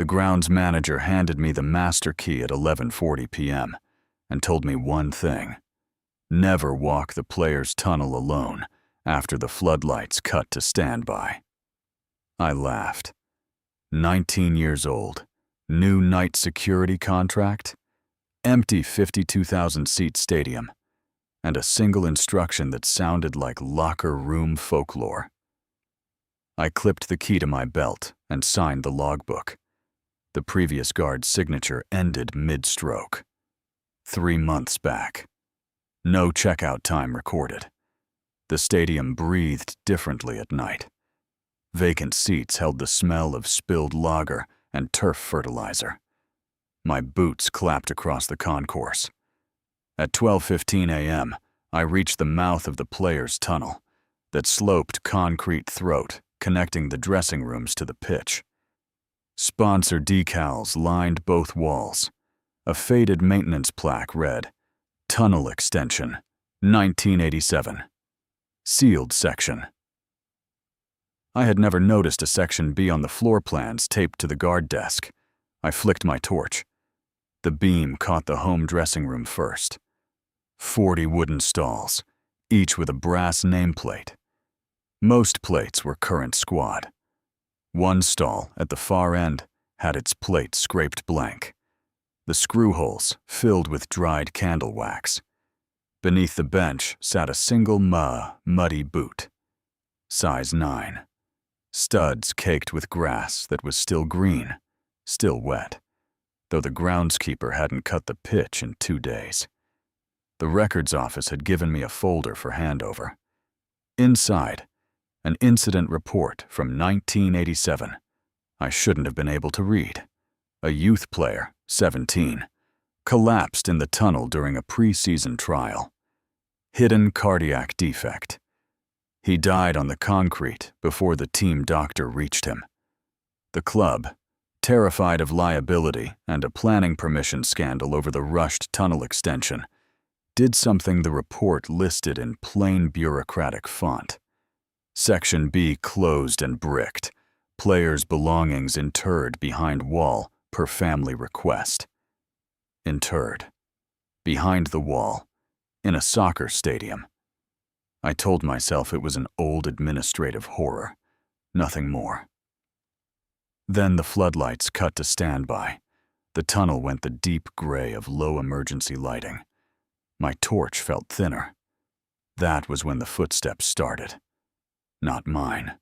The grounds manager handed me the master key at 11:40 p.m. and told me one thing: never walk the players' tunnel alone after the floodlights cut to standby. I laughed. 19 years old, new night security contract, empty 52,000-seat stadium, and a single instruction that sounded like locker room folklore. I clipped the key to my belt and signed the logbook. The previous guard's signature ended mid-stroke. 3 months back. No checkout time recorded. The stadium breathed differently at night. Vacant seats held the smell of spilled lager and turf fertilizer. My boots clapped across the concourse. At 12:15 a.m., I reached the mouth of the players' tunnel, that sloped concrete throat connecting the dressing rooms to the pitch. Sponsor decals lined both walls. A faded maintenance plaque read, "Tunnel Extension, 1987. Sealed section." I had never noticed a Section B on the floor plans taped to the guard desk. I flicked my torch. The beam caught the home dressing room first. 40 wooden stalls, each with a brass nameplate. Most plates were current squad. One stall, at the far end, had its plate scraped blank. The screw holes filled with dried candle wax. Beneath the bench sat a single muddy boot. Size 9. Studs caked with grass that was still green, still wet, though the groundskeeper hadn't cut the pitch in 2 days. The records office had given me a folder for handover. Inside, an incident report from 1987. I shouldn't have been able to read. A youth player, 17, collapsed in the tunnel during a preseason trial. Hidden cardiac defect. He died on the concrete before the team doctor reached him. The club, terrified of liability and a planning permission scandal over the rushed tunnel extension, did something the report listed in plain bureaucratic font. Section B closed and bricked, players' belongings interred behind wall per family request. Interred. Behind the wall. In a soccer stadium. I told myself it was an old administrative horror, nothing more. Then the floodlights cut to standby. The tunnel went the deep gray of low emergency lighting. My torch felt thinner. That was when the footsteps started. Not mine.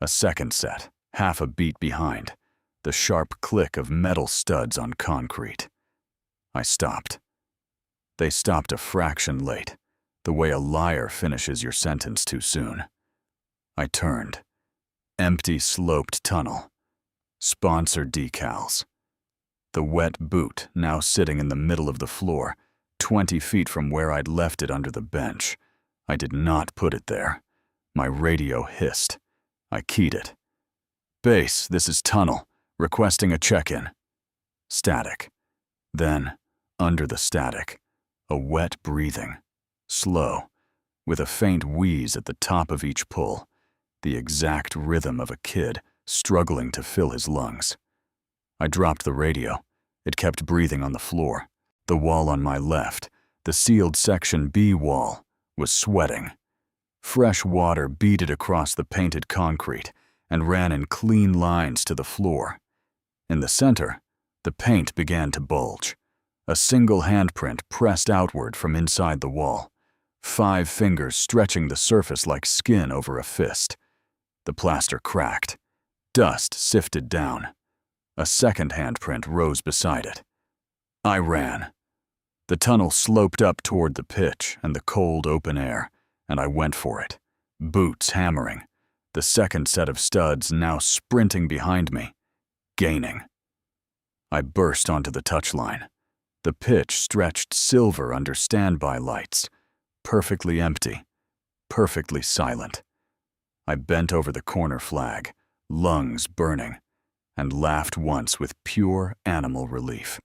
A second set, half a beat behind, the sharp click of metal studs on concrete. I stopped. They stopped a fraction late, the way a liar finishes your sentence too soon. I turned. Empty sloped tunnel. Sponsor decals. The wet boot now sitting in the middle of the floor, 20 feet from where I'd left it under the bench. I did not put it there. My radio hissed. I keyed it. "Base, this is Tunnel. Requesting a check-in." Static. Then, under the static, a wet breathing. Slow, with a faint wheeze at the top of each pull, the exact rhythm of a kid struggling to fill his lungs. I dropped the radio. It kept breathing on the floor. The wall on my left, the sealed Section B wall, was sweating. Fresh water beaded across the painted concrete and ran in clean lines to the floor. In the center, the paint began to bulge. A single handprint pressed outward from inside the wall, 5 fingers stretching the surface like skin over a fist. The plaster cracked. Dust sifted down. A second handprint rose beside it. I ran. The tunnel sloped up toward the pitch and the cold open air, and I went for it, boots hammering, the second set of studs now sprinting behind me, gaining. I burst onto the touchline. The pitch stretched silver under standby lights, perfectly empty, perfectly silent. I bent over the corner flag, lungs burning, and laughed once with pure animal relief.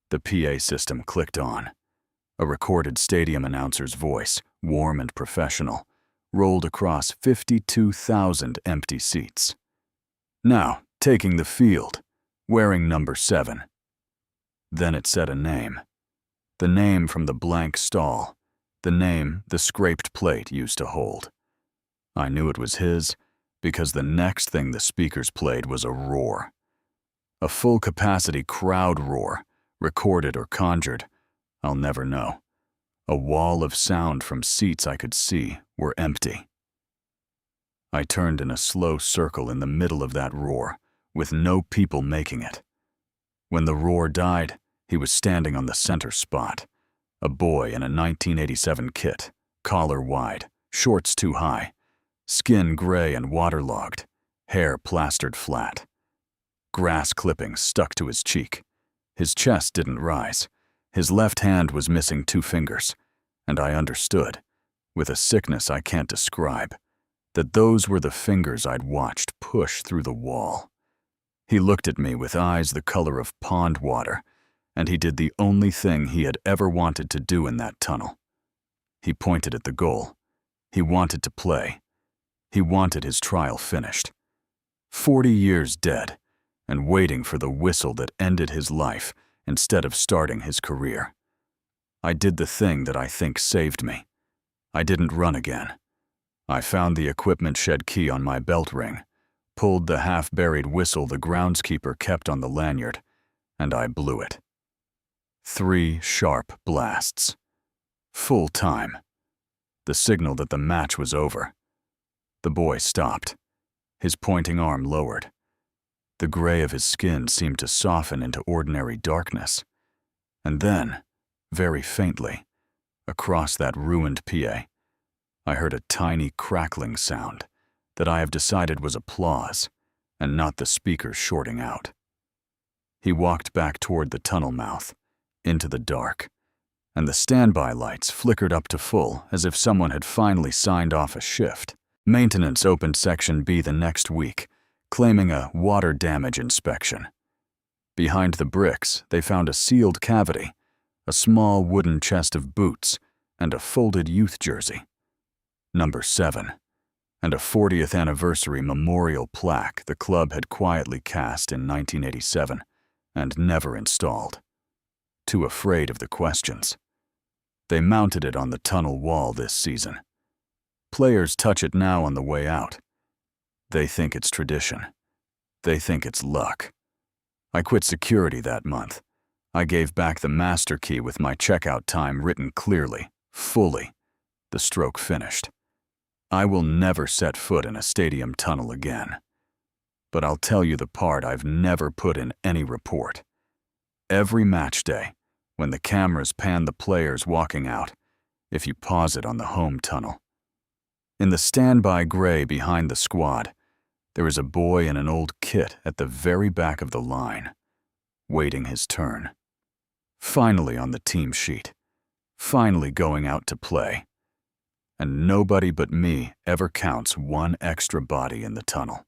The PA system clicked on. A recorded stadium announcer's voice, warm and professional, rolled across 52,000 empty seats. "Now, taking the field, wearing number 7. Then it said a name. The name from the blank stall. The name the scraped plate used to hold. I knew it was his because the next thing the speakers played was a roar. A full-capacity crowd roar, recorded or conjured, I'll never know. A wall of sound from seats I could see were empty. I turned in a slow circle in the middle of that roar, with no people making it. When the roar died, he was standing on the center spot. A boy in a 1987 kit, collar wide, shorts too high, skin gray and waterlogged, hair plastered flat. Grass clippings stuck to his cheek. His chest didn't rise. His left hand was missing 2 fingers, and I understood, with a sickness I can't describe, that those were the fingers I'd watched push through the wall. He looked at me with eyes the color of pond water, and he did the only thing he had ever wanted to do in that tunnel. He pointed at the goal. He wanted to play. He wanted his trial finished. 40 years dead, and waiting for the whistle that ended his life instead of starting his career. I did the thing that I think saved me. I didn't run again. I found the equipment shed key on my belt ring, pulled the half-buried whistle the groundskeeper kept on the lanyard, and I blew it. 3 sharp blasts. Full time. The signal that the match was over. The boy stopped, his pointing arm lowered. The gray of his skin seemed to soften into ordinary darkness. And then, very faintly, across that ruined PA, I heard a tiny crackling sound that I have decided was applause and not the speakers shorting out. He walked back toward the tunnel mouth, into the dark, and the standby lights flickered up to full as if someone had finally signed off a shift. Maintenance opened Section B the next week, claiming a water damage inspection. Behind the bricks, they found a sealed cavity, a small wooden chest of boots, and a folded youth jersey. Number 7, and a 40th anniversary memorial plaque the club had quietly cast in 1987 and never installed. Too afraid of the questions. They mounted it on the tunnel wall this season. Players touch it now on the way out. They think it's tradition. They think it's luck. I quit security that month. I gave back the master key with my checkout time written clearly, fully. The stroke finished. I will never set foot in a stadium tunnel again. But I'll tell you the part I've never put in any report. Every match day, when the cameras pan the players walking out, if you pause it on the home tunnel. In the standby gray behind the squad, there is a boy in an old kit at the very back of the line, waiting his turn. Finally on the team sheet, finally going out to play. And nobody but me ever counts one extra body in the tunnel.